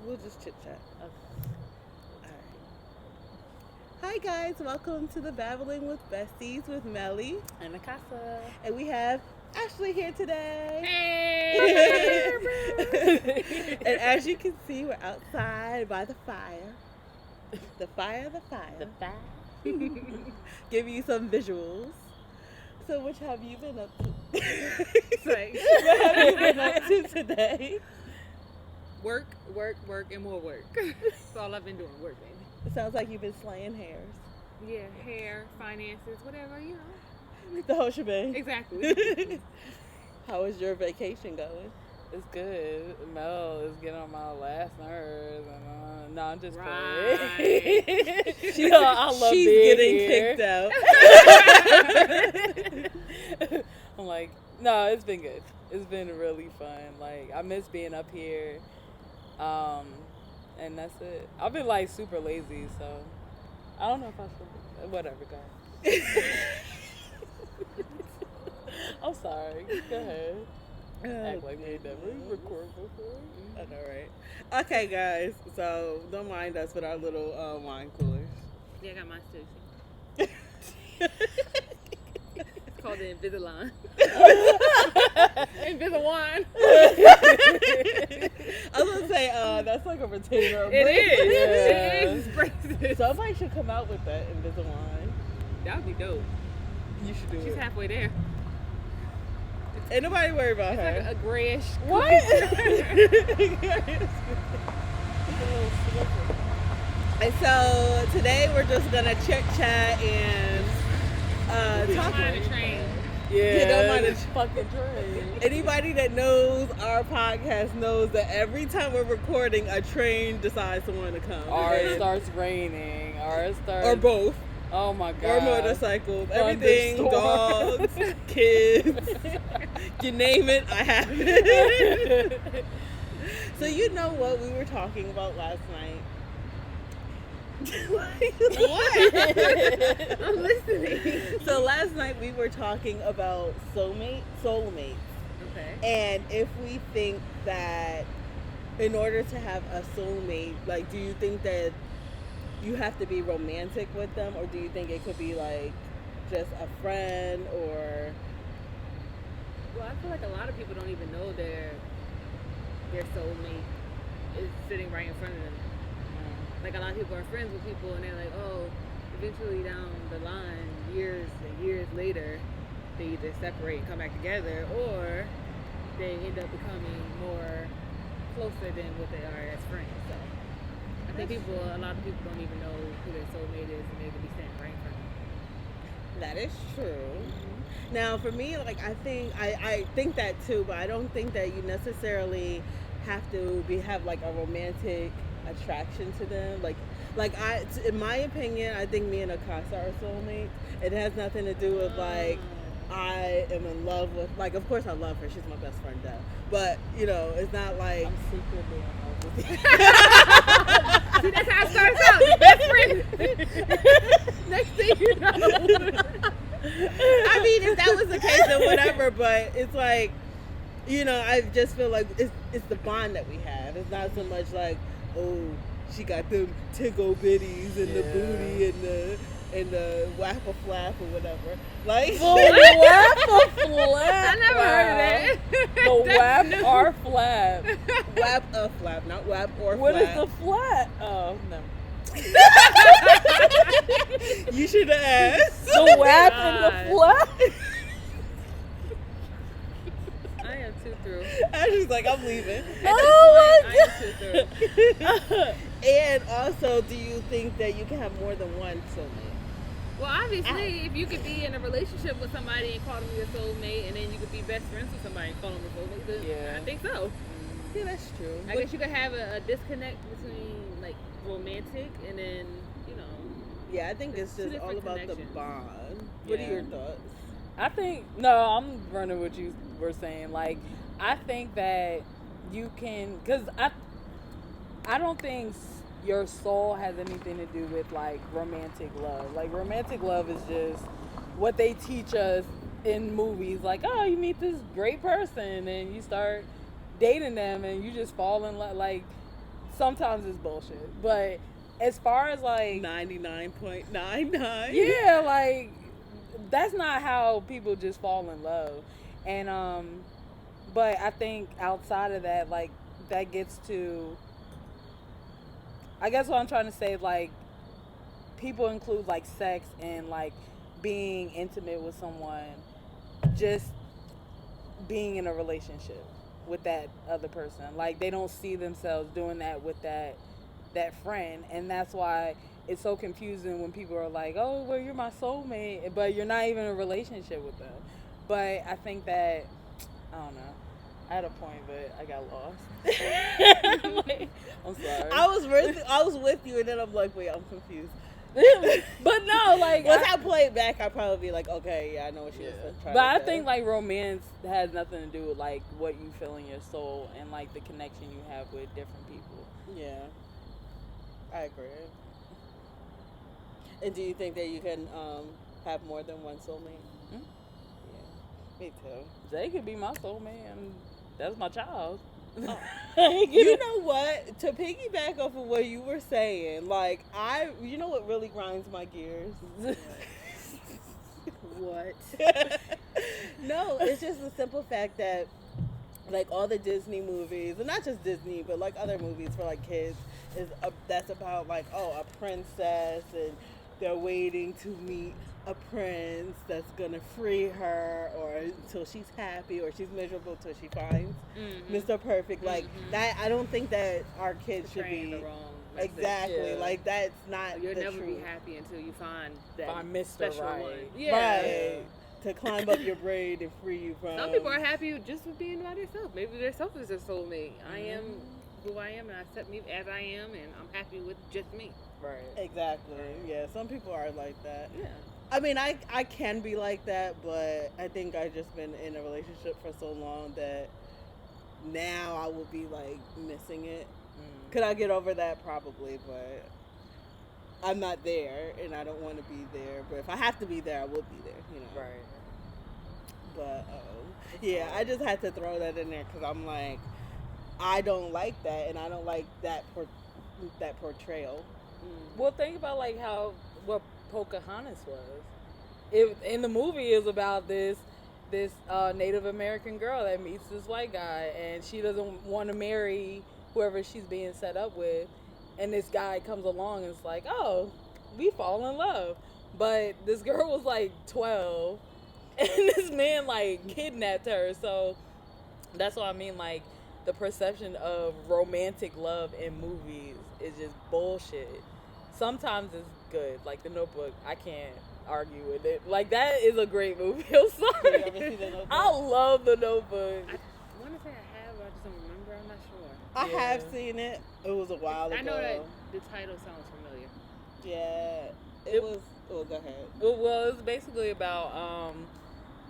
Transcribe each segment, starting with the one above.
We'll just chit chat. Okay. All right. Hi guys, welcome to the Babbling with Besties with Melli, And Akasa. and we have Ashley here today. Hey! And as you can see, we're outside by the fire. The fire. The fact. Give you some visuals. So, which have you been up to? Like, What have you been up to today? work, and more work. That's all I've been doing, work, baby. It sounds like you've been slaying hairs. Yeah, hair, finances, whatever, you know. The whole shebang. Exactly. How is your vacation going? It's good. Mel is getting on my last nerves. And, no, I'm just Right. playing. I love She's being getting here. kicked out. I'm like, no, it's been good. It's been really fun. Like, I miss being up here. And that's it. I've been like super lazy, so I don't know if I should. Whatever, go. I'm sorry. Go ahead. Act like we ain't never recorded before. I know, right? Okay, guys. So don't mind us with our little wine coolers. Yeah, I got mine too. It's called the Invisalign. Invisalign. I was gonna say, that's like a retainer. It is. Yeah. It is. Braces. Somebody should come out with that Invisalign. That would be dope. You should do She's it. halfway there. Ain't nobody worry about It's her. like a grayish. What? And so today we're just gonna chit chat and talk. Don't mind the train. Yeah, don't mind it's it. fucking train. Anybody that knows our podcast knows that every time we're recording, a train decides to want to come. Or it And- starts raining. Or it starts. or both. Oh my god. Or motorcycles. Everything, dogs, Thunderstorm. kids. You name it, I have it. So you know what we were talking about last night? What? I'm listening. So last night we were talking about soulmates. Okay. And if we think that in order to have a soulmate, like, do you think that you have to be romantic with them, or do you think it could be like just a friend, or Well, I feel like a lot of people don't even know their soulmate is sitting right in front of them. Like, a lot of people are friends with people, and they're like, oh, eventually down the line, years and years later, they either separate and come back together, or they end up becoming more closer than what they are as friends. So I think a lot of people don't even know who their soulmate is, and they can be standing right in front of them. that is true. Now, for me, like, I think that too, but I don't think that you necessarily have to have like a romantic attraction to them. In my opinion, I think me and Akasa are soulmates. It has nothing to do with like I am in love with, like, of course I love her. She's my best friend, though. But you know, it's not like I'm secretly in love with you. See, that's how it starts out. Best friend. Next thing you know. I mean, if that was the case, then whatever. But it's like, you know, I just feel like it's the bond that we have. It's not so much like, oh, she got them tickle bitties and the Yeah. booty and the whap a flap or whatever. Like, The whap or flap? I never heard of that. The whap That's new. or flap? whap a flap, not whap or What is flap. the flat? Oh, no. You should have asked. The whap and the God. flap? I am too through. Ashley's like, I'm leaving. Oh I my am too through. And also, do you think that you can have more than one soulmate? Well, obviously, if you could be in a relationship with somebody and call them your soulmate, and then you could be best friends with somebody and call them your soulmate, then Yeah. I think so. Yeah, that's true. I guess you could have a disconnect between, like, romantic and then, you know. Yeah, I think it's Two just all different about the connections. bond. What are Yeah. your thoughts? I think, no, I'm running what you were saying. Like, I think that you can, because I don't think your soul has anything to do with, like, romantic love. Like, romantic love is just what they teach us in movies. Like, oh, you meet this great person and you start dating them and you just fall in love. Like, sometimes it's bullshit. But as far as like 99.99. yeah, like that's not how people just fall in love. And but I think outside of that, like that gets to, I guess what I'm trying to say, like people include like sex and like being intimate with someone, just being in a relationship with that other person. Like they don't see themselves doing that with that friend, and that's why it's so confusing when people are like, "Oh, well, you're my soulmate," but you're not even in a relationship with them. But I think that, I don't know. I had a point, but I got lost. Like, I'm sorry. I was with you, and then I'm like, wait, I'm confused. But no, like once I play it back, I'd probably be like, okay, yeah, I know what she was trying but to I say. think like romance has nothing to do with like what you feel in your soul and like the connection you have with different people. Yeah, I agree. And do you think that you can have more than one soulmate? Hmm? Yeah, me too. They could be my soulmate, and that's my child. You know what? To piggyback off of what you were saying, like you know what really grinds my gears? What? No, it's just the simple fact that like all the Disney movies, and not just Disney, but like other movies for like kids, that's about like, oh, a princess and they're waiting to meet a prince that's gonna free her, or until she's happy, or she's miserable till she finds Mr. Perfect. Like that, I don't think that our kids should be the wrong message. exactly Yeah. like that's not. You'll the never truth. be happy until you find that Mr. special Right. one. Right. To climb up your braid and free you from. Some people are happy just with being by themselves. Maybe their self is their soulmate. I am who I am, and I accept me as I am, and I'm happy with just me. Right. Exactly. Yeah. Some people are like that. Yeah. I mean, I can be like that, but I think I've just been in a relationship for so long that now I would be like missing it. Could I get over that? Probably, but I'm not there, and I don't want to be there. But if I have to be there, I will be there. You know. Right. But yeah, I just had to throw that in there because I'm like, I don't like that, and I don't like that portrayal. Well, think about like what Pocahontas was. In the movie is about this Native American girl that meets this white guy, and she doesn't want to marry whoever she's being set up with, and this guy comes along and it's like, oh, we fall in love. But this girl was like 12, and this man like kidnapped her. So that's what I mean, like the perception of romantic love in movies is just bullshit. Sometimes it's good, like The Notebook. I can't argue with it. Like that is a great movie. I'm sorry. You ever see The Notebook? I love The Notebook. I want to say I have, but I just don't remember. I'm not sure. I Yeah. have seen it. It was a while ago. I know that the title sounds familiar. Yeah, it was. Oh, go ahead. Well, it's basically about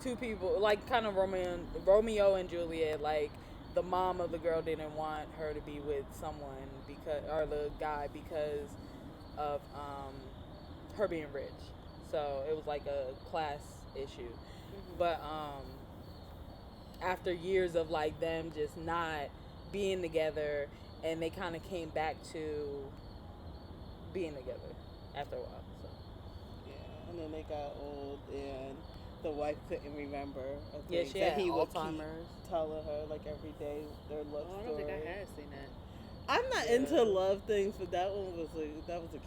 two people, like kind of Romeo and Juliet. Like the mom of the girl didn't want her to be with someone or the guy because of her being rich. So it was like a class issue. But after years of like them just not being together, and they kind of came back to being together after a while. So. Yeah, and then they got old, and the wife couldn't remember. Yeah, she had he would keep Alzheimer's. telling her like every day their love Oh, I story. don't think I had seen that. I'm not into love things, but that one was a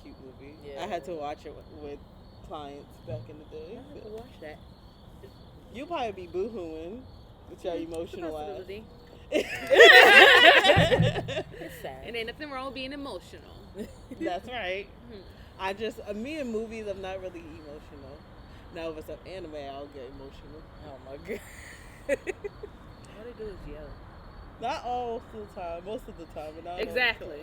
cute movie. Yeah. I had to watch it with clients back in the day. I have to watch that. You'll probably be boohooing with your emotional ass. Possibility. It's sad. And ain't nothing wrong with being emotional. That's right. I just me and movies, I'm not really emotional. Now if it's an anime, I'll get emotional. Oh my god. All they do is yell. Not all the time, most of the time. But not Exactly.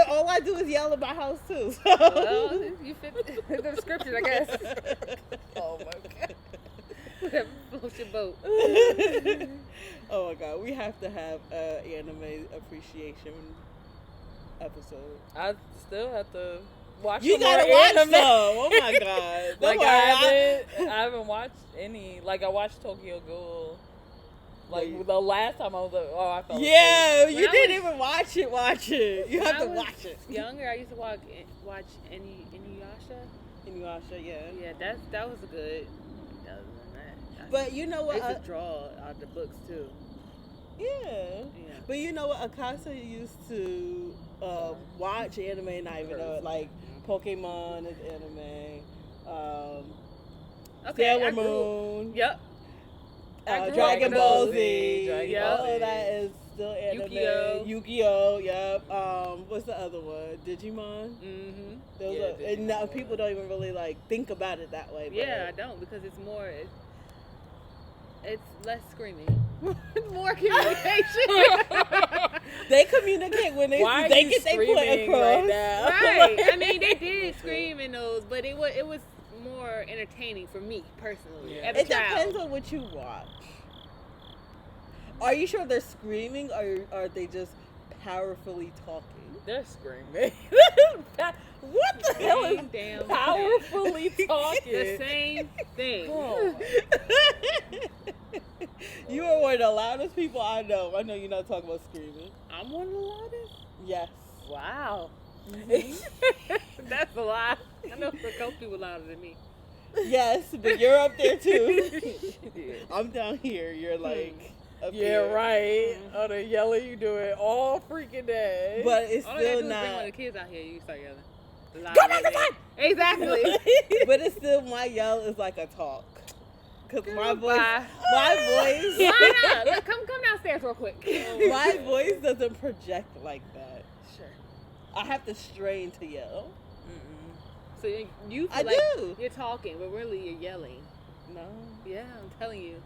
all I do is yell at my house too. So. Well, you fit the description, I guess. Oh my god. Whatever floats your boat. Oh my god, we have to have an anime appreciation episode. I still have to watch. You some gotta more watch anime. though. Oh my god. Like Don't worry, I haven't watched any. Like I watched Tokyo Ghoul. Like Wait. the last time I was like, oh, I fell asleep. Yeah, When you I didn't was- even watch it. Watch it. You When have I to was watch it. Younger, I used to watch Inuyasha. Inuyasha, yeah. Yeah, that was good. Other than that, But you know I what? used to draw out the books too. Yeah. Yeah. But you know what? Akasa used to watch anime, not even know it. Like Pokemon is anime. Okay, I Sailor grew- Moon. Yep. I grew up Dragon with Ball those. Z. Dragon All Ball of that is still anime. Yu-Gi-Oh. Yep. What's the other one? Digimon. Mm-hmm. Those Yeah, are, and now Digimon. people don't even really like think about it that way. But Yeah, I don't because it's more. It's less screaming, more communication. they communicate when they Why are they you get their point screaming across. right now? Right. I mean, they did scream in those, but it was more entertaining for me personally. Yeah. As a It depends child. on what you watch. Are you sure they're screaming or are they just powerfully talking? They're screaming. What the hell is Same damn powerfully thing. talking? The same thing. Bro. You are one of the loudest people I know. I know you're not talking about screaming. I'm one of the loudest. Yes. Wow. That's a lot. I know a couple people louder than me. Yes, but you're up there too. Yeah. I'm down here. You're like up Yeah, here. right. Oh, they yelling, you do it all freaking day. But it's All you gotta still do is bring one not. of the kids out here. You start yelling. Go back inside! Exactly. But it's still my yell is like a talk. Cause my voice, Bye. my voice, Why not? Look, come downstairs real quick. my voice doesn't project like that. Sure. I have to strain to yell. So you feel I like do. you're talking, but really you're yelling. No, Yeah, I'm telling you.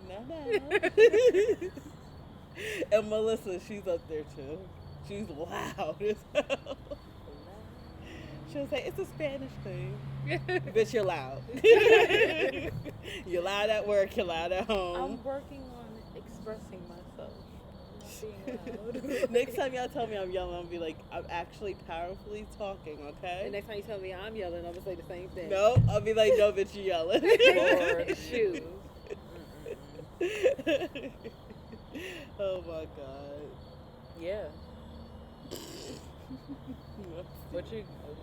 no. And Melissa, she's up there too. She's loud as hell. She'll say, it's a Spanish thing. Bitch, you're loud. You're loud at work, you're loud at home. I'm working on expressing myself. Not being loud. Next time y'all tell me I'm yelling, I'll be like, I'm actually powerfully talking, And okay? next time you tell me I'm yelling, I'm gonna say the same thing. No, I'll be like, no, bitch, you yelling. Lord. Shoes. Oh my god. Yeah.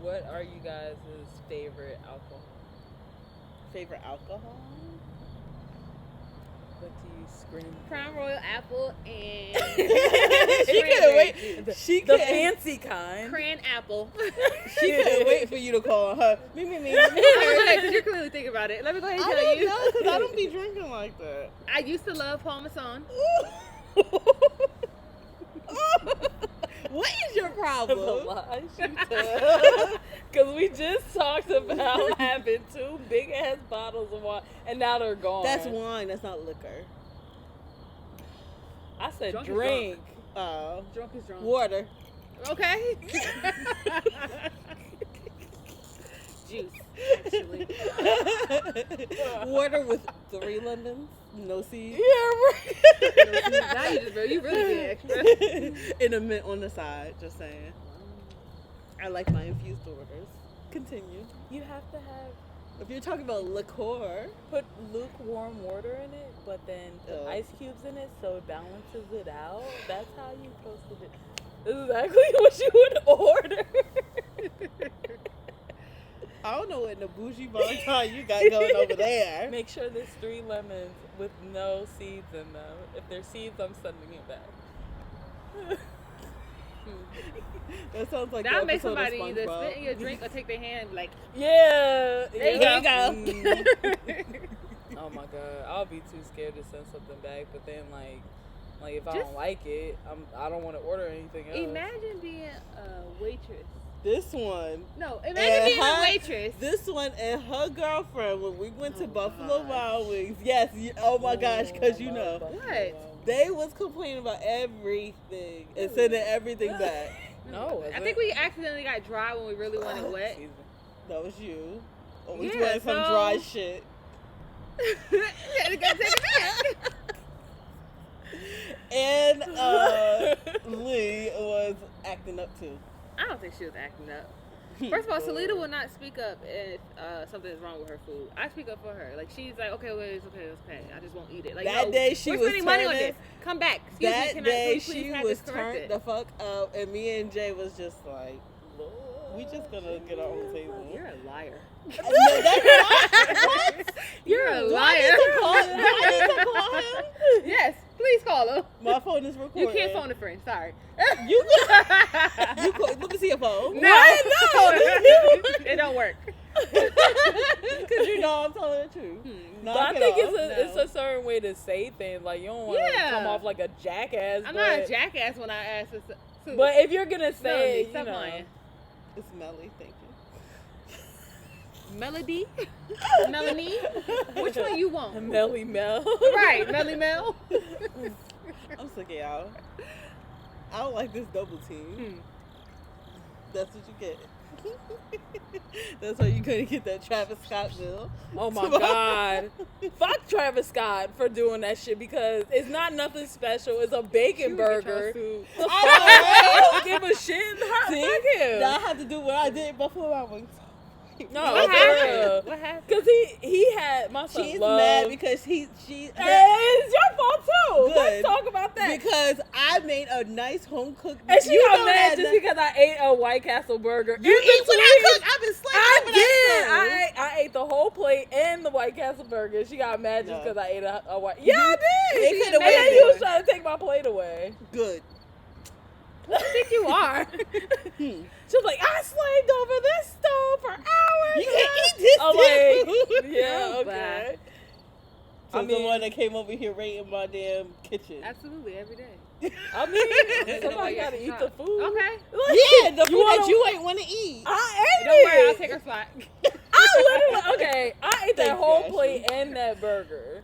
What are you guys' favorite alcohol? Favorite alcohol? What do you scream? Crown Royal apple and She couldn't wait. The, She the couldn't- fancy kind. cran apple. She couldn't wait for you to call her. Me. Because you're clearly thinking about it. Let me go ahead and I tell don't you. know, because I don't be drinking like that. I used to love Parmesan. What is your The problem? lies you tell. Because we just talked about having 2 big ass bottles of wine, and now they're gone. That's wine. That's not liquor. I said Drunk is drink. Drunk is drunk. Water. Okay. Juice, actually. Water with 3 lemons, no seeds, Yeah, right. Now you really being extra. and a mint on the side. Just saying. I like my infused waters. Continue. You have to have If you're talking about liqueur, put lukewarm water in it, but then put Ugh. ice cubes in it so it balances it out. That's how you toasted it. This is exactly what you would order. I don't know what in the bougie Valentine you got going over there. Make sure there's 3 lemons with no seeds in them. If there's seeds, I'm sending it back. That sounds like That'll the make episode of somebody either SpongeBob. spit in your drink or take their hand like, Yeah. there you yeah. go. Oh my god, I'll be too scared to send something back. But then like if I Just- don't like it, I don't want to order anything else. Imagine being a waitress. This one. No, imagine being a Uh-huh. waitress. This one and her girlfriend when we went to Oh, Buffalo gosh. Wild Wings. Yes, oh my gosh, because you know. What? They was complaining about everything and sending everything back. No, I think we accidentally got dry when we really wanted wet. Excuse me. That was you. Always Yeah, wanted some so- dry shit. Had to go take it back. And Lee was acting up too. I don't think she was acting up. First of all, Salida will not speak up if something is wrong with her food. I speak up for her. Like, she's like, okay, well, it's okay. I just won't eat it. Like, that no, day she we're was spending money on turning- this. Come back. Excuse That me, day please she have was this turned corrected? the fuck up, and me and Jay was just like, we just gonna get our own table. You're a liar. No, that's not what? You're a Do liar. I need to call him? Yes, please call him. My phone is recording. You can't phone a friend. Sorry. You call, let me see your phone. No, it don't work. Because you know I'm telling the truth. But I think it's No. a certain way to say things. Like, you don't want to Yeah. come off like a jackass. I'm but, not a jackass when I ask this. But if you're gonna say, Stop you know, lying. It's Melly, thank you. Melody, Melanie, which one you want? Melly Mel. Right, Melly Mel. I'm sick of y'all. I don't like this double team. That's what you get. That's why you couldn't get that Travis Scott bill. Oh my God. Fuck Travis Scott for doing that shit because it's not nothing special. It's a bacon burger. I don't give a shit. Fuck him. Now I have to do what I did before I went. No, What for happened? real. What happened? Cause he had my son She's love. mad because she. Hey, it's your fault too. Good. Let's talk about that. Because I made a nice home cooked. And she got mad just because I ate a White Castle burger. You eat what I cook. I've been slaving I over did. that I ate the whole plate and the White Castle burger. She got mad just No. because I ate a white. Yeah, I They did. coulda And then went you was there. trying to take my plate away. Good. Who do you think you are? She was like, I slaved over this stove for hours. You can eat this I'm damn like, food. yeah, Oh, okay. So the one that came over here raiding my damn kitchen. Absolutely, every day. I mean, somebody Yeah, gotta eat try. the food. Okay. Yeah, the food wanna- that you ain't want to eat. I ate Don't worry, I'll it. take her spot. I literally, okay, I ate that Thank you, whole Ashley. plate and that burger.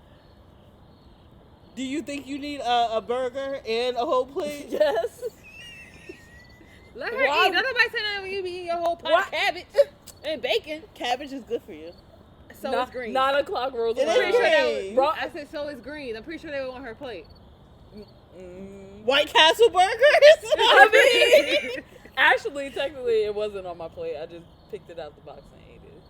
Do you think you need a burger and a whole plate? Yes. Let her Why- eat. Don't nobody say nothing when you be eating your whole pot Why- of cabbage and bacon. Cabbage is good for you. So Not- is green. 9 o'clock rolls It around. is Pretty sure that green. Bro, I said so is green. I'm pretty sure they would want her plate. White Castle burgers? I mean, actually, technically, it wasn't on my plate. I just picked it out the box and ate it.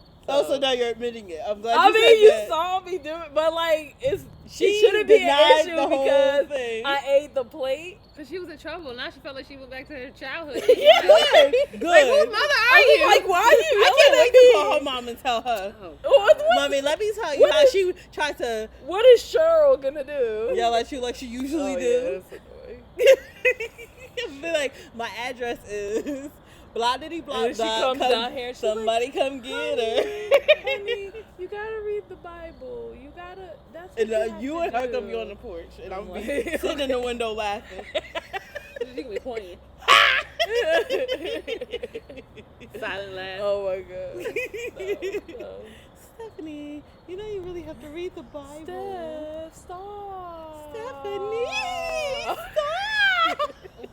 So now you're admitting it. I'm glad I you mean, said you that. saw me do it, but like, it She shouldn't be an denied issue the whole because thing. I ate the plate. Because she was in trouble. Now she felt like she went back to her childhood. Yeah. Good. Like, whose mother are I you? was like, why are you I can't wait to yelling call at her me? mom and tell her. Oh. Mommy, let me tell you What how is- she tried to What is Cheryl gonna do? yell at you like she usually Oh, do. yeah, that's annoying. Be like, my address is blah diddy blah And she blah. comes down here and she's somebody like, come get her. Honey, you gotta read the Bible. You gotta. That's what And you, have you to and her do. gonna be on the porch, and I'm I'm be like- sitting in the window laughing. She can be pointing. Silent laugh. Oh my god. No. Stephanie, you know you really have to read the Bible. Steph, stop. Stephanie, stop.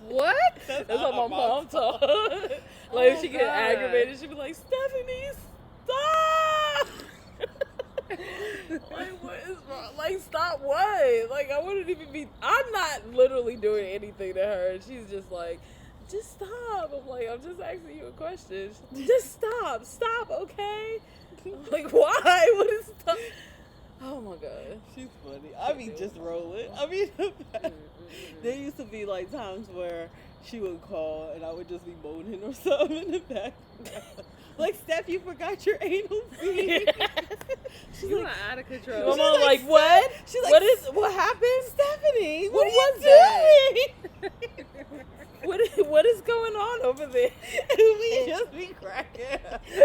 What? That's what my mom taught. Like, if she get aggravated, she'd be like, Stephanie, stop. Like, what is wrong? Like, stop what? Like, I wouldn't even be. I'm not literally doing anything to her. And she's just like, just stop. I'm like, I'm just asking you a question. Just stop. Stop, okay? I'm like, why? What is stop? Oh my god. She's funny. I mean, just rolling. I mean, there used to be like times where she would call and I would just be moaning or something in the background. Like, Steph, you forgot your anal bead. She's You like, are out of My control. mom like, what? she's like, What happened? Stephanie, What what was are you doing? What is going on over there? We just be cracking.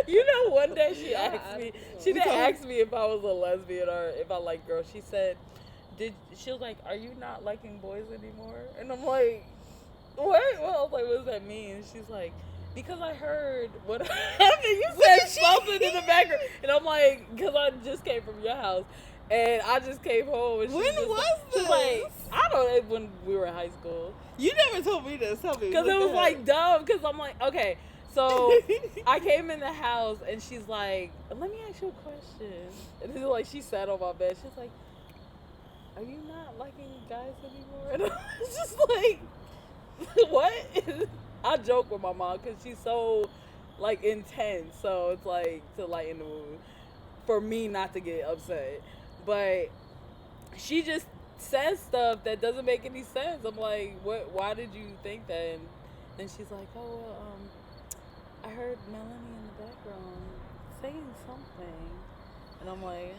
You know, one day she Yeah, asked me, I- she didn't ask me if I was a lesbian or if I like girls. She said, she was like, are you not liking boys anymore? And I'm like, what? Well, I was like, what does that mean? She's like, because I heard what happened. You said something in the background. And I'm like, because I just came from your house. And I just came home. And she When just, was she's this? like, I don't know, when we were in high school. You never told me this. Tell me. Because it was like dumb. Because I'm like, okay. So I came in the house and she's like, let me ask you a question. And it's like, she sat on my bed. She's like, are you not liking guys anymore? And I was just like, what? I joke with my mom because she's so like intense, so it's like to lighten the mood for me not to get upset. But she just says stuff that doesn't make any sense. I'm like, what? Why did you think that? And then she's like, oh, well, I heard Melanie in the background saying something, and I'm like,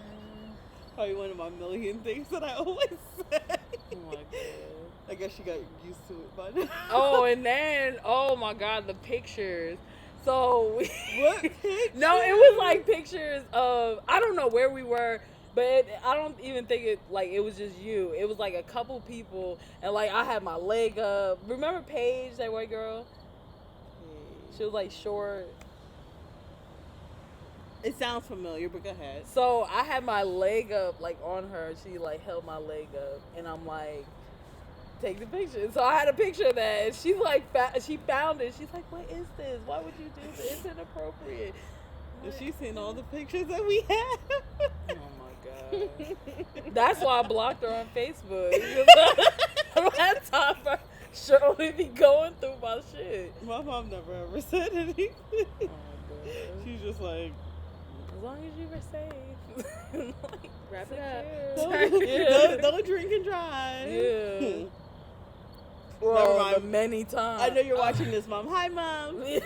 Probably one of my million things that I always say. oh my god. I guess she got used to it by now. Oh, and then, oh my god, the pictures. So, What pictures? No, it was like pictures of, I don't know where we were, but I don't even think it, like, it was just you. It was like a couple people, and like, I had my leg up. Remember Paige, that white girl? She was like short. It sounds familiar, but go ahead. So I had my leg up, like, on her. She like held my leg up, and I'm like, take the picture. So I had a picture of that, and she's like, she found it. She's like, what is this? Why would you do this? It's inappropriate. Has she seen all the pictures that we have? Oh my god. That's why I blocked her on Facebook. I don't have time for Shirley be going through my shit. My mom never ever said anything. Oh my god. She's just like, as long as you were safe. Like, Wrap it secure. don't drink and drive. Yeah. Never Well, mind. the many times. I know you're watching this, Mom. Hi, Mom. She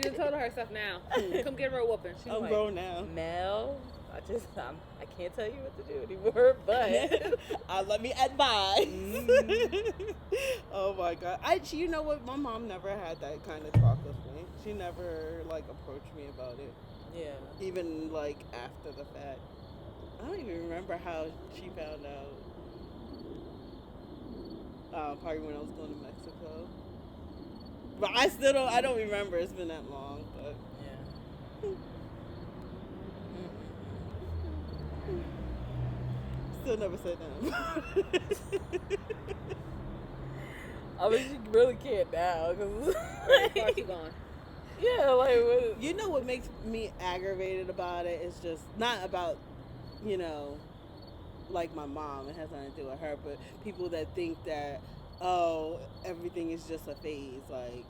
done told her herself now. Come get her a whooping. She's I'm like, grown now. Mel, I can't tell you what to do anymore, but Let me advise. Mm. Oh my god. You know what? My mom never had that kind of talk with me. She never like approached me about it. yeah. Even like after the fact. I don't even remember how she found out. Probably when I was going to Mexico. But I don't remember. It's been that long, but Yeah. still never said nothing about it. I mean, she really can't now, cause where far she gone? yeah, like what, You know what makes me aggravated about it? It's just not about, like my mom. It has nothing to do with her, but people that think that, oh, everything is just a phase. Like,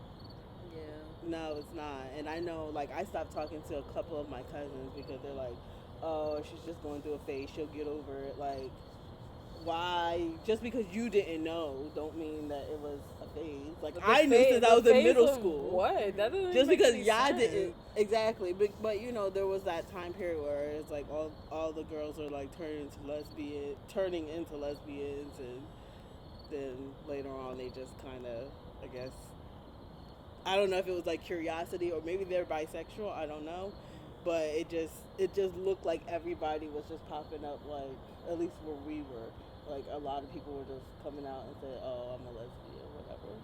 yeah. no, it's not. And I know, like, I stopped talking to a couple of my cousins because they're like, oh, she's just going through a phase. She'll get over it. Like, why? Just because you didn't know, don't mean that it was a phase. Like, But I knew since I was in phase middle of school. What? That doesn't Just make because any y'all sense. didn't exactly, but there was that time period where it's like all the girls are like turning into lesbians, and then later on they just kind of, I guess, I don't know if it was like curiosity or maybe they're bisexual. I don't know, but it just looked like everybody was just popping up, like at least where we were. Like a lot of people were just coming out and saying, "Oh, I'm a lesbian," whatever.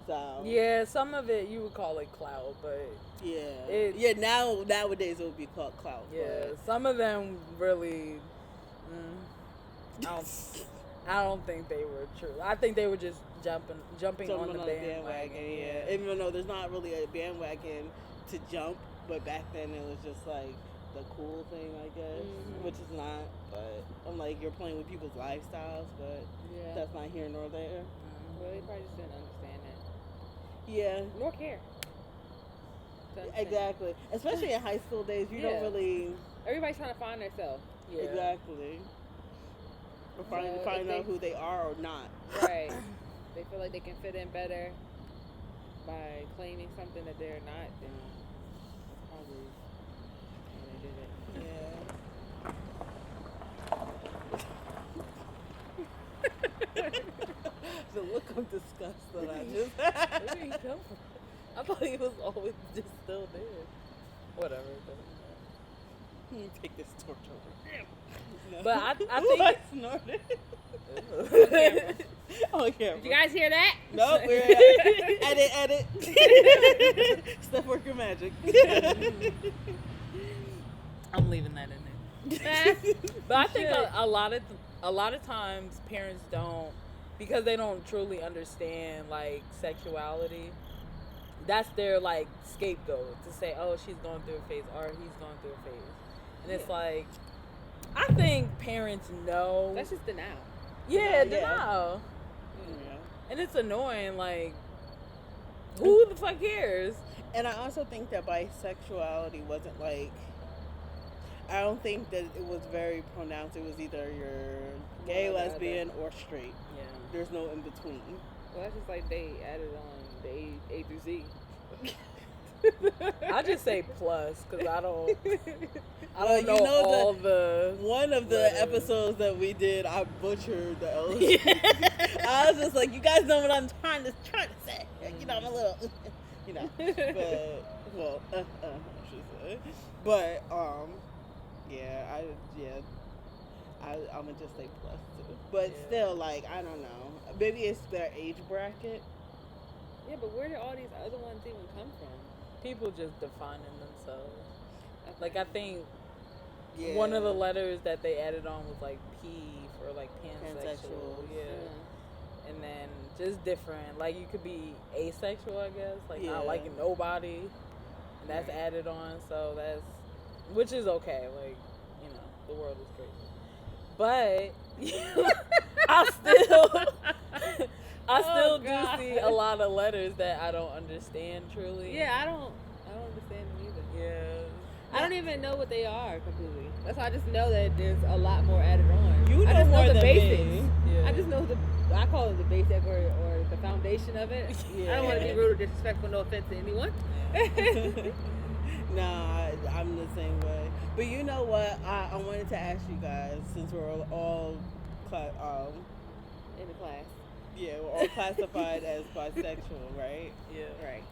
So Yeah, some of it you would call it clout, but nowadays it would be called clout. yeah, some of them really. I don't think they were true. I think they were just jumping on the bandwagon. Yeah. Even though there's not really a bandwagon to jump, but back then it was just like the cool thing, I guess, which is not. But I'm like, you're playing with people's lifestyles, but Yeah. that's not here nor there. Well, they probably just didn't understand that. Yeah, Nor care. To understand. exactly. Especially in high school days, you don't Yeah. really Everybody's trying to find themselves. Yeah. exactly. Or So if find they- out who they are or not. Right. They feel like they can fit in better by claiming something that they're not, then that's probably why they did it. The look of disgust that I just Where did he come from? I thought he was always just still there. Whatever. it doesn't matter. take this torch over. No. But I Ooh, think- I snorted. Oh, yeah. Did you guys hear that? Nope, we're edit. Step work your magic. I'm leaving that in there. But I think a lot of times parents don't, because they don't truly understand like sexuality. That's their like scapegoat to say, oh, she's going through a phase or he's going through a phase, and it's like, I think parents know. That's just denial. Yeah, Yeah. denial. Yeah. And it's annoying. Like, who the fuck cares? And I also think that bisexuality wasn't like, I don't think that it was very pronounced. It was either you're gay, One or the lesbian, or straight. Yeah. There's no in between. Well, that's just like they added on the A through Z. I just say plus because I don't Well, know, you know all the One of the letters. episodes that we did, I butchered the L's. I was just like, you guys know what I'm trying to say. You know, I'm a little, you know. But well, I should say. But I'm gonna just say plus too. But Yeah. still, like, I don't know. Maybe it's their age bracket. Yeah, but where did all these other ones even come from? people just defining themselves. Okay. Like I think Yeah. one of the letters that they added on was like P for like pansexual. Pansexual. Yeah. And then just different. Like you could be asexual, I guess. Like Yeah. not liking nobody. And that's Right. added on, so that's which is okay. Like, you know, the world is crazy. But I still do God. see a lot of letters that I don't understand truly. Yeah, I don't understand them either. Yeah. I don't even know what they are completely. That's why I just know that there's a lot more added on. You I know just more know the than basics. me. Yeah. I just know I call it the basic or the foundation of it. I don't want to be Yeah. rude or disrespectful, no offense to anyone. Nah, I'm the same way. But you know what? I wanted to ask you guys, since we're all In the class. we're all classified as bisexual, right? Yeah. Right.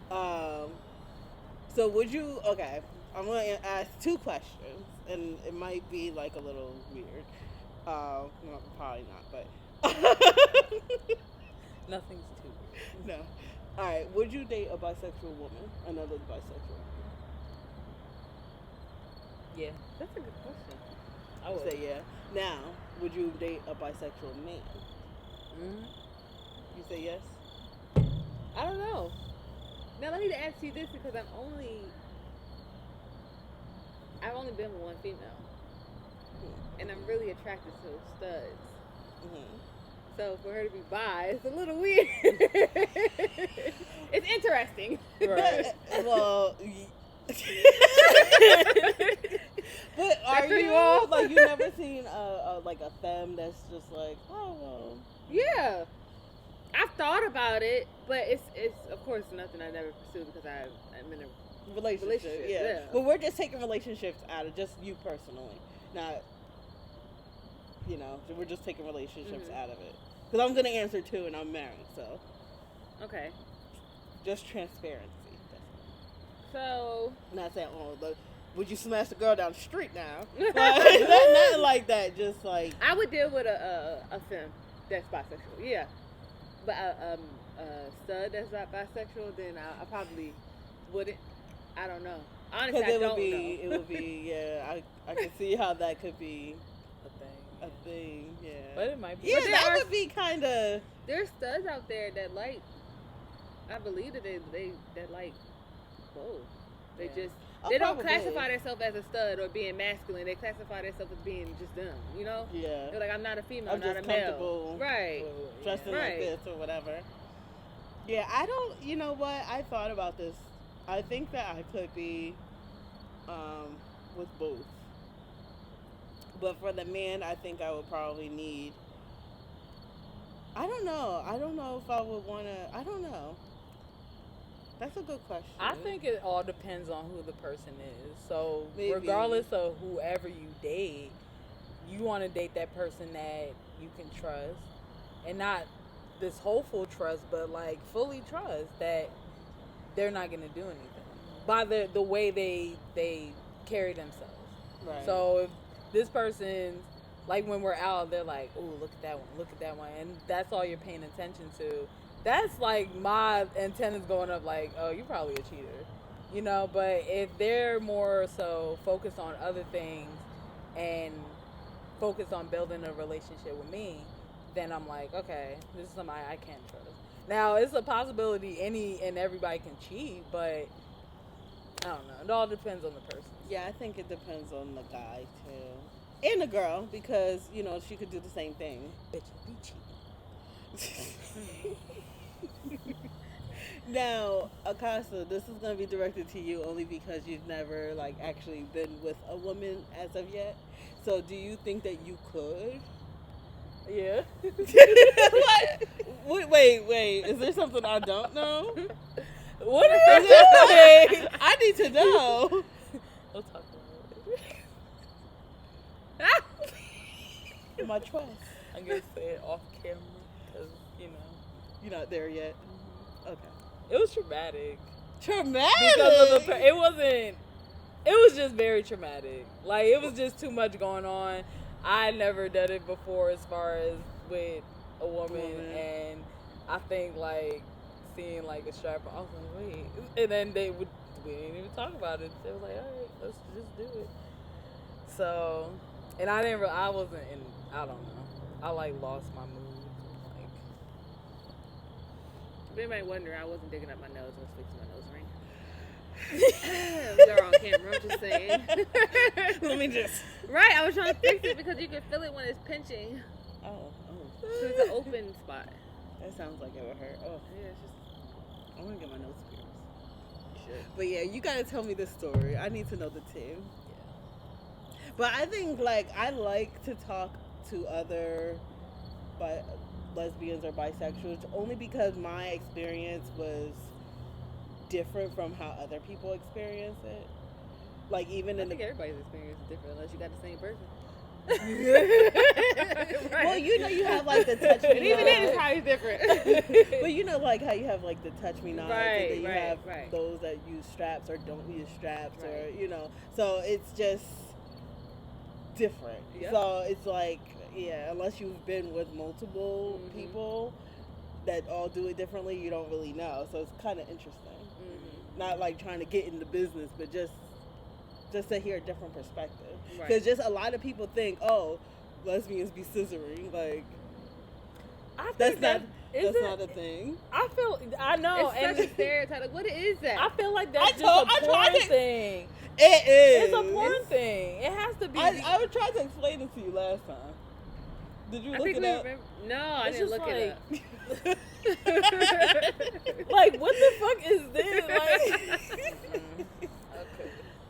So would you? Okay, I'm gonna ask two questions, and it might be like a little weird. No, probably not, but Nothing's too weird. no. All right, would you date a bisexual woman? Another bisexual woman? Yeah. That's a good question. I would. Say yeah. Now, would you date a bisexual man? Mhm. You say yes. I don't know. Now let me ask you this because I've only been with one female, and I'm really attracted to studs. Mm-hmm. So for her to be bi, it's a little weird. It's interesting. Right. Well, but are That threw you you off? like, you never seen like a femme that's just like, oh well. Yeah, I've thought about it, but it's of course nothing I never pursued because I'm in a Relationship, yeah. yeah. But we're just taking relationships out of just you personally, not, you know, we're just taking relationships Mhm. out of it. Because I'm gonna answer two, and I'm married, so okay. just transparency. So Not saying, oh, look, would you smash the girl down the street now? Like, not like that. Just like, I would deal with a femme that's bisexual, yeah. But a stud that's not bisexual, then I probably wouldn't. I don't know. Honestly, because I it don't would be, know. it would be, yeah. I can see how that could be A thing. a thing, yeah. But it might be. Yeah, But there that are- would be kind of. There's studs out there that like. I believe that they like both. They Yeah. just Oh, they don't probably. classify themselves as a stud or being masculine. They classify themselves as being just them. You know. Yeah. They're like, I'm not a female. I'm I'm not just a male. comfortable Right. dressing like Right. this or whatever. Yeah, I don't. You know what? I thought about this. I think that I could be with both. But for the man, I think I would probably need. I don't know. I don't know if I would want to. I don't know. That's a good question. I think it all depends on who the person is. So Maybe. regardless of whoever you date, you want to date that person that you can trust, and not this hopeful trust, but like fully trust that they're not gonna do anything by the way they carry themselves. Right. So if this person's like when we're out, they're like, "Oh, look at that one," and that's all you're paying attention to. That's like my antennas going up, like, "Oh, you're probably a cheater," you know. But if they're more so focused on other things and focused on building a relationship with me, then I'm like, okay, this is somebody I can trust. Now, it's a possibility any and everybody can cheat, but I don't know. It all depends on the person. Yeah, I think it depends on the guy too, and the girl, because you know she could do the same thing. Bitches be cheating. Now, Akasa, this is gonna be directed to you only because you've never like actually been with a woman as of yet. So, do you think that you could? Yeah. What? Wait. Is there something I don't know? What is it? I need to know. We'll talk about it. My trust. I'm gonna say it off camera because You're not there yet. Okay. it was traumatic. Traumatic. Because of it wasn't. It was just very traumatic. Like it was just too much going on. I never done it before as far as with a woman. And I think like seeing like a strapper, I was like, wait, and then we didn't even talk about it. They was like, all right, let's just do it. So, and I wasn't in. I don't know. I like lost my mood. Like, If anybody wondering, I wasn't digging up my nose. I was fixing my nose ring. We are on camera. I'm just saying. Let me just. Right, I was trying to fix it because you can feel it when it's pinching. Oh. So it's an open spot. That sounds like it would hurt. Oh, Yeah, it's just. I want to get my nose pierced. But yeah, you gotta tell me the story. I need to know the tea. But I think like I like to talk to other lesbians or bisexuals only because my experience was different from how other people experience it. Like even I in think the everybody's experience is different unless you got the same person. well, you have like the touch me And even then, it's not. probably different. But like how you have like the touch me not, and then you have right. those that use straps or don't use straps, Right. or so it's just different. Yep. So it's like unless you've been with multiple people that all do it differently, you don't really know. So it's kind of interesting. Not like trying to get in the business, but just to hear a different perspective. Because just a lot of people think, oh, lesbians be scissoring. Like I that's think not is a thing. I know, It's such a stereotype. Like, what is that? I feel like that's I just a porn tried to- thing. It is. It's a porn thing. It has to be. I would try to explain it to you last time. Did you look it up? No, I It's didn't just look it up. Like, what the fuck is this? Like,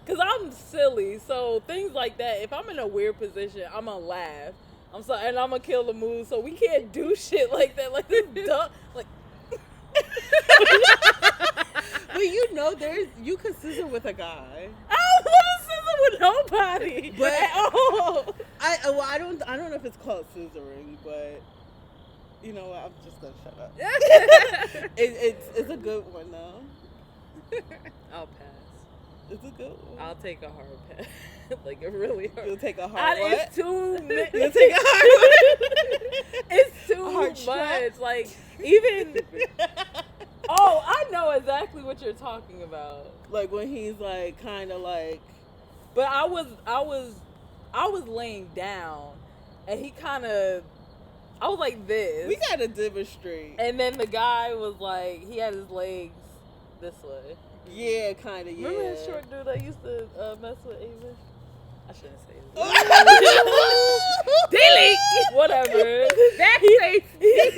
because I'm silly, so things like that. If I'm in a weird position, I'm gonna laugh. I'm sorry, and I'm gonna kill the mood. So we can't do shit like that. Like this dumb. Like, But you can scissor with a guy. I don't want to scissor with nobody. But at all. I don't know if it's called scissoring, but you know what? I'm just gonna shut up. It's a good one though. I'll pass. It's a good one. I'll take a hard pass. Like a really hard. You'll take a hard what? It's too. You'll take a hard one. It's too Hard much. strap? Like even. Oh, I know exactly what you're talking about. Like when he's like kind of like. But I was laying down, and he kind of. I was like this. We gotta demonstrate. And then the guy was like, he had his legs this way. Yeah, kind of. Yeah. Remember that short dude that used to mess with Ava? I shouldn't say his name. Delete. Whatever. Backspace.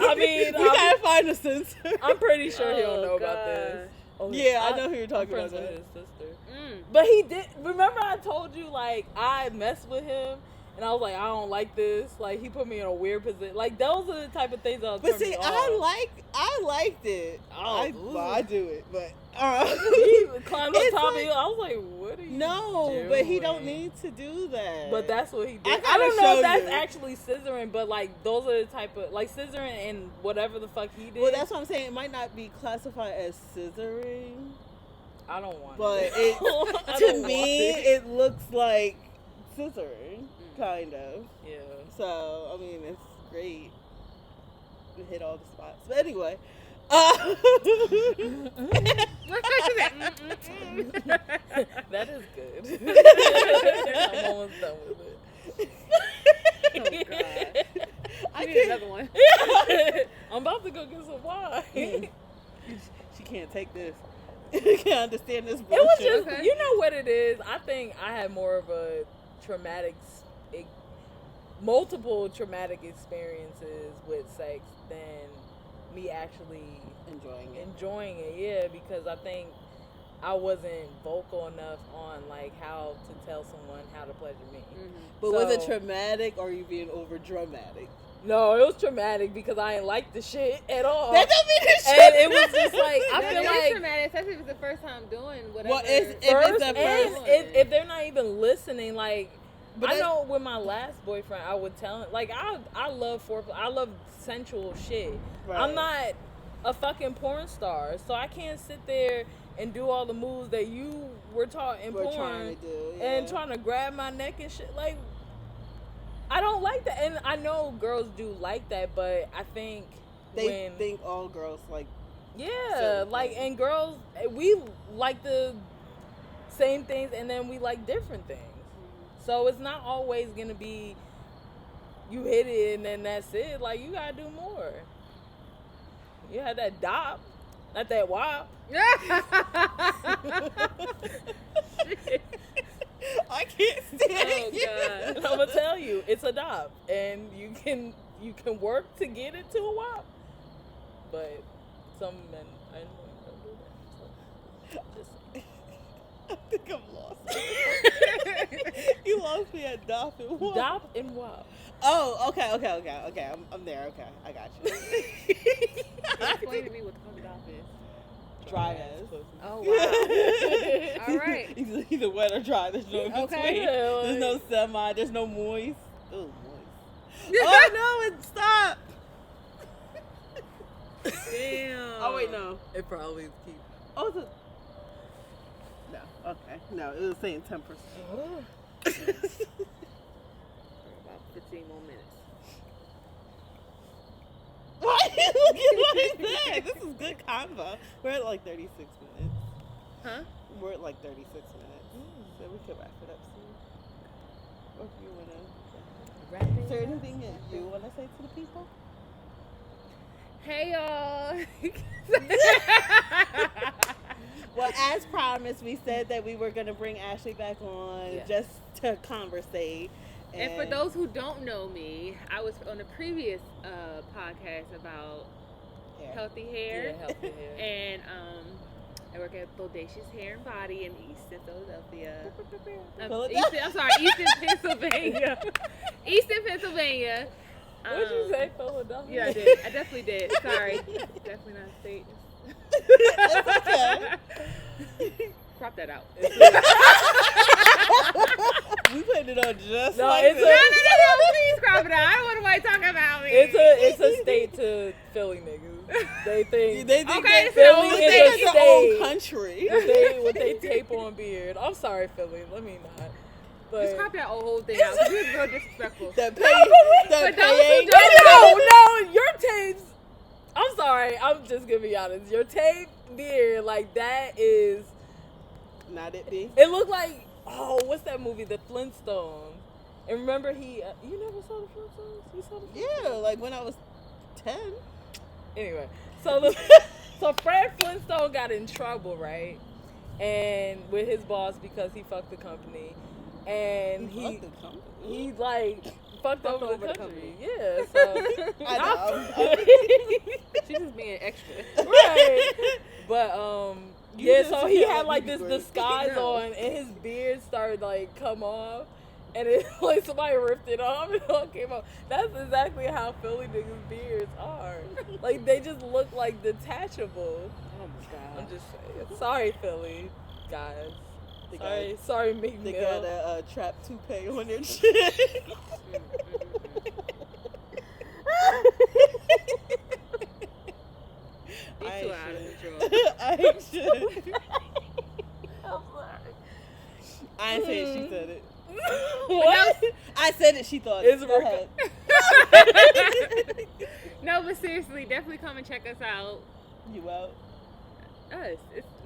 I mean, we gotta find a censor. I'm pretty sure he don't Oh, know about this. Oh, Yeah, I know who you're talking friends about. with his sister. Mm. But he did. Remember, I told you like I messed with him, and I was like, I don't like this. Like he put me in a weird position. Like those are the type of things that. But see, I liked it. Oh, I do it, but he climbed on It's top of like- you. I was like, what are you doing? but he don't need to do that. But that's what he did. I I gotta don't know show if that's you. actually scissoring, but like those are the type of like scissoring and whatever the fuck he did. Well, that's what I'm saying. It might not be classified as scissoring, I don't want but it. it I to don't me want it looks like scissoring, kind of. Yeah. So I mean, it's great. We hit all the spots. But anyway. That is good. I'm almost done with it. Oh, God. I I need can't. another one. I'm about to go get some wine. She can't take this. You can't understand this It bullshit. was just, Okay. you know what it is? I think I had more of a multiple traumatic experiences with sex than me actually enjoying it. Yeah, because I think I wasn't vocal enough on like how to tell someone how to pleasure me. But was it traumatic or are you being over dramatic? No, it was traumatic because I didn't like the shit at all. That don't mean it's and it was just like I feel it's like traumatic, especially if it's the first time doing whatever. Well, if if they're not even listening, like but I know with my last boyfriend, I would tell him like I love foreplay, I love sensual shit. Right. I'm not a fucking porn star, so I can't sit there and do all the moves that you were taught in porn trying to do, and trying to grab my neck and shit. Like, I don't like that, and I know girls do like that, but I think they think all girls like. Yeah, like, and girls, we like the same things, and then we like different things. So it's not always gonna be you hit it and then that's it. Like, you gotta do more. You had that dop, not that wop. I can't stand you. God. I'm gonna tell you, it's a dop, and you can work to get it to a wop, but some men I know don't do that. So just saying. I think I'm lost. You lost me at dop and wop. Dop and wop. Oh, okay. I'm there. Okay, I got you. Explain to me what the fuck dop is. Dry ass. Oh wow. All right. Either wet or dry. There's no in between. Okay. There's no semi. There's no moist. Oh, moist. Oh no! It stopped. Damn. Oh wait, no. It probably keep. Oh, it's no. Okay, no. It was saying 10%. About 15 more minutes. Why are you looking like that? This is good convo. We're at like 36 minutes. Huh? We're at like 36 minutes. So we could wrap it up soon. Or if you want to Wrap it Is there up. anything that you want to say to the people? Hey y'all. Well, as promised, we said that we were going to bring Ashley back on just to conversate. And for those who don't know me, I was on a previous podcast about healthy hair. Yeah, healthy hair. And I work at Bodacious Hair and Body in Easton, Philadelphia. Easton, Pennsylvania. Easton, Pennsylvania. What did you say, Philadelphia? Yeah, I did. I definitely did. Sorry. Definitely not a state. It's okay. Crop that out. We putting it on just No, like it's this. No, please crop it out. I don't want nobody talking about me. It's a state to Philly niggas. They think They think Okay, that so Philly it's is a their own state. country. what they tape on beard. I'm sorry, Philly. Let me not. But Just crop that whole thing out. 'Cause you're real disrespectful. The pay, For those who no, your tapes. I'm sorry. I'm just gonna be honest. Your tape beard, like that is. Not it be. It looked like what's that movie? The Flintstones. And remember you never saw the Flintstones? You saw the Flintstones? Yeah, like when I was 10. Anyway, so Fred Flintstone got in trouble, right? And with his boss because he fucked the company, and he like fucked over the country. Yeah, so I know. She's just being extra. right. But so he feel had like like you this be great. disguise on, and his beard started like come off. And it like somebody ripped it off and it all came off. That's exactly how Philly niggas' beards are. Like they just look like detachable. Oh my god. I'm just saying. Sorry, Philly guys. Sorry, Meek They Mill. got a trap toupee on their chin. These two are out of control. I ain't shit. I'm sorry. I ain't saying she said it. What? I said it. She thought It's it. Go ahead. No, but seriously, definitely come and check us out. You out? Us.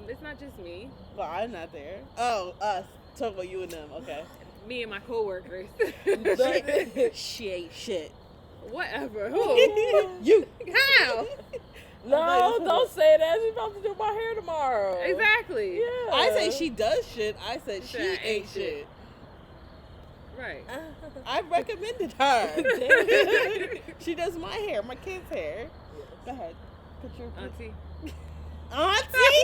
It's not just me. Well, I'm not there. Oh, us. Talk about you and them. Okay. Me and my coworkers. She ain't shit. Whatever. Who? You. How? No, don't say that. She's about to do my hair tomorrow. Exactly. Yeah. I say she does shit. I said she Said ain't shit. Right. I recommended her. She does my hair, my kids' hair. Go ahead. Auntie. Auntie?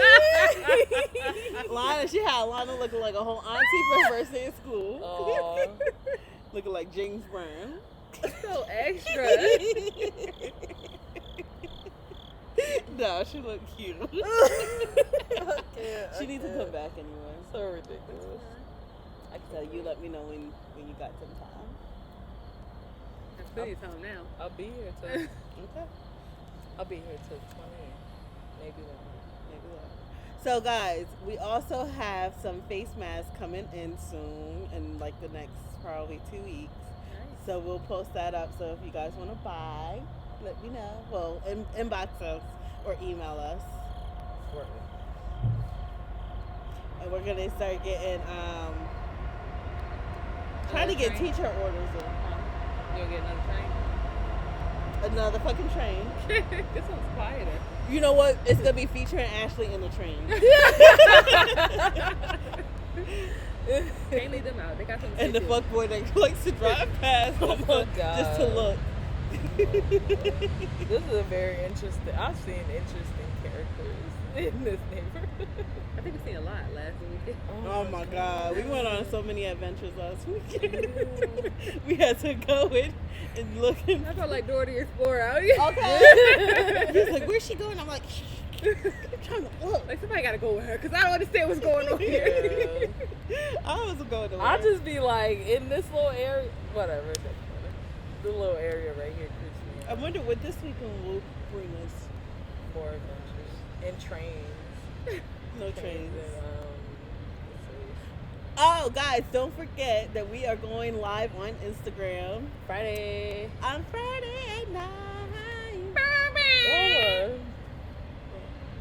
Lana, she had Lana looking like a whole auntie for her first day of school. Aw. Looking like James Brown. So extra. No, she looked cute. Okay, She needs to come back anyway. So ridiculous. I can tell you. Let me know when you got some time. That's plenty of time now. I'll be here till Okay. I'll be here till 20. Maybe longer. Maybe that. So guys, we also have some face masks coming in soon, in like the next probably 2 weeks. Nice. So we'll post that up. So if you guys want to buy, let me know. Well, inbox us or email us, Word. and we're gonna start getting trying to get Train? teacher orders in. Huh? You'll get another train. Another fucking train. This one's quieter. You know what? It's gonna be featuring Ashley in the train. Can't leave them out. They got something to And the do. fuckboy that likes to drive past Oh my just to God. look. This is a very interesting. I've seen interesting characters in this neighborhood. I think we've seen a lot last week. Oh my God, we went on so many adventures last weekend. We had to go in and look. And I felt like Dora the Explorer out here. okay. He's like, "Where's she going?" I'm like, "Shh, I'm trying to look." Like somebody gotta go with her because I don't understand what's going on here. I was going to. I just be like in this little area, whatever. it doesn't matter. The little area right here creeps me I out. wonder what this weekend will bring us. More adventures and trains. No trains. And, let's Oh, guys, don't forget that we are going live on Instagram see. Friday. on Friday at 9. Hold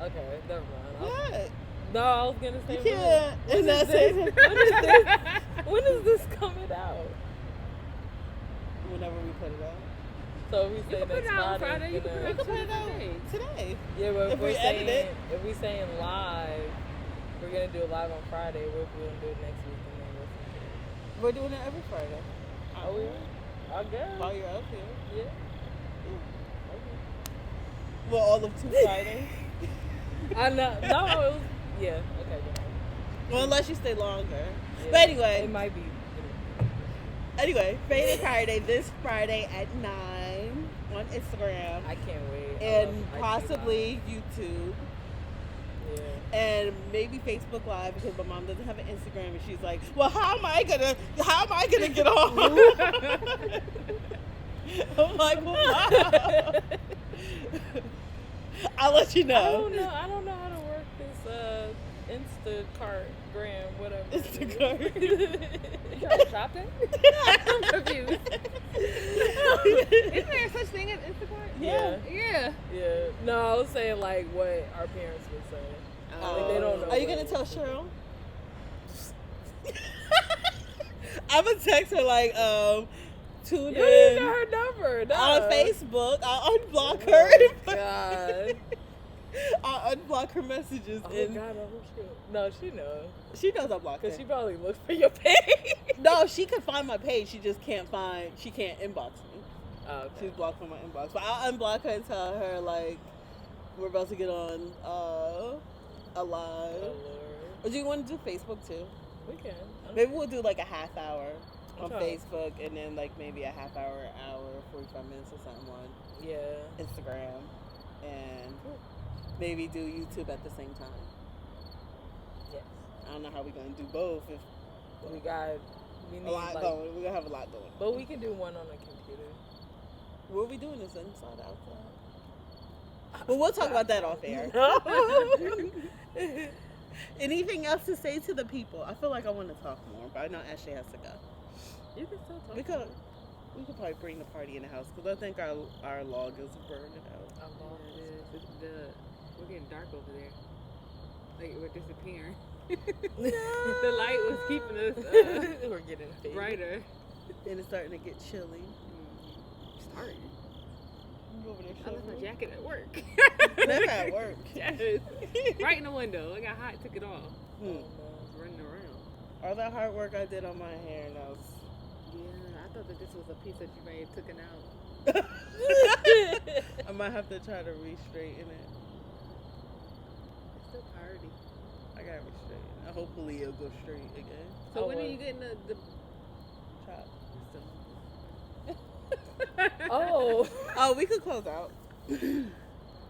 on. Okay, never mind. What? No, I was gonna say. You can't. And that's it. When is this coming out? Whenever we put it out. So we You say can put next it out on Friday. Friday. You can put it We out can put it out today. today. Yeah, but If if we we're edit saying it. if we saying live, we're gonna do it live on Friday. We're gonna do it next week and then listen to it. We're doing it every Friday. Oh yeah, I guess. While you're up here. Yeah. Well, all of 2 Fridays. I know. No, it was, yeah. Okay. Go on. Well, unless you stay longer. Yeah, But anyway. it might be. Anyway, Friday Friday, this Friday at 9 on Instagram. I can't wait. And I possibly YouTube. Yeah. And maybe Facebook Live because my mom doesn't have an Instagram and she's like, well, how am I gonna get on? I'm like, well, Mom. I'll let you know. I don't know how to work this Instacart gram, whatever. Instacart. You trying to shop it? I'm confused. Isn't there such thing as Instacart? Yeah. Yeah. Yeah. No, I was saying like what our parents would say. Like, they don't know. Are you what gonna it tell is. Cheryl? I'm gonna text her like, tune You don't even in got her number. No. on Facebook. I'll unblock Oh her. my God. I'll unblock her messages. Oh and God, I hope she. No, she knows. she knows I blocked her. Cause she probably looked for your page. No, she can find my page. She just can't inbox me. Oh, okay. She's blocked from my inbox. But I'll unblock her and tell her like we're about to get on a live. Oh Lord. Or do you want to do Facebook too? We can. Maybe we'll do like a half hour on Okay. Facebook and then like maybe a half hour, 45 minutes or something on Yeah. Instagram and maybe do YouTube at the same time. Yes. I don't know how we're gonna do both. If We need a lot like, going, we're gonna have a lot going. but we can do one on a computer. Where are we doing this inside, outside? Well, we'll talk about that off air. Anything else to say to the people? I feel like I want to talk more, but I know Ashley has to go. You can still talk. We could probably bring the party in the house because I think our log is burning out. Yeah, it is. We're getting dark over there. Like we're disappearing. The light was keeping us We're getting faded. brighter. And it's starting to get chilly. Starting. I'm over there I left my shivering. jacket at work. That's at work. Yes. Right in the window. It got hot, took it off. Hmm. Running around. All that hard work I did on my hair and I was Yeah, I thought that this was a piece that you may have taken out. I might have to try to re-straighten it. It's still priority. I gotta re-straighten it. Hopefully it'll go straight again. So when are you getting the Chop. Oh. Oh, we could close out.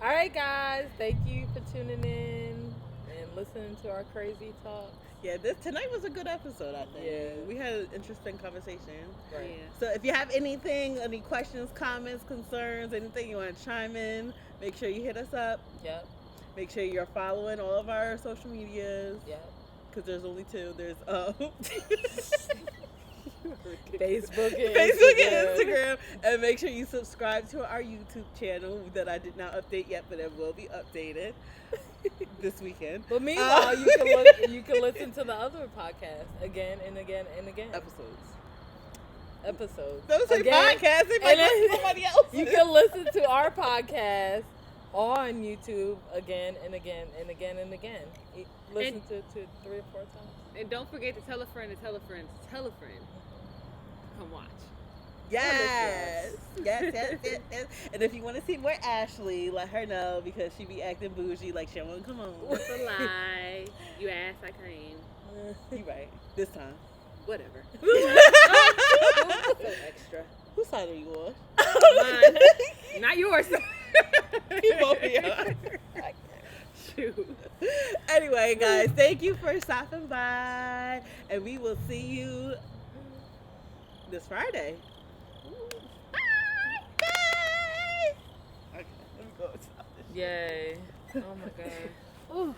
All right, guys. Thank you for tuning in and listening to our crazy talk. Yeah, tonight was a good episode, I think. Yeah. We had an interesting conversation. Right. Yeah. So if you have anything, any questions, comments, concerns, anything you want to chime in, make sure you hit us up. Yep. Make sure you're following all of our social medias. Yep. Because there's only two. There's Facebook and Instagram. And make sure you subscribe to our YouTube channel that I did not update yet, but it will be updated this weekend. But meanwhile, you can listen to the other podcast again and again and again. Episodes. Those say Again, podcasts. They and might then- listen to somebody else. You can listen to our podcast on YouTube again and again and again and again. Listen to it 3 or 4 times. And don't forget to tell a friend to tell a friend to tell a friend. Come watch. Yes. Yes. And if you want to see more Ashley, let her know because she be acting bougie like she won't come home. That's a lie. You asked, I came. You right. This time. Whatever. So extra. Whose side are you on? Mine. Not yours. You both be on. Shoot. Anyway, guys, thank you for stopping by. And we will see you this Friday. Bye. Okay, let me go. Yay. Oh my God. Ooh.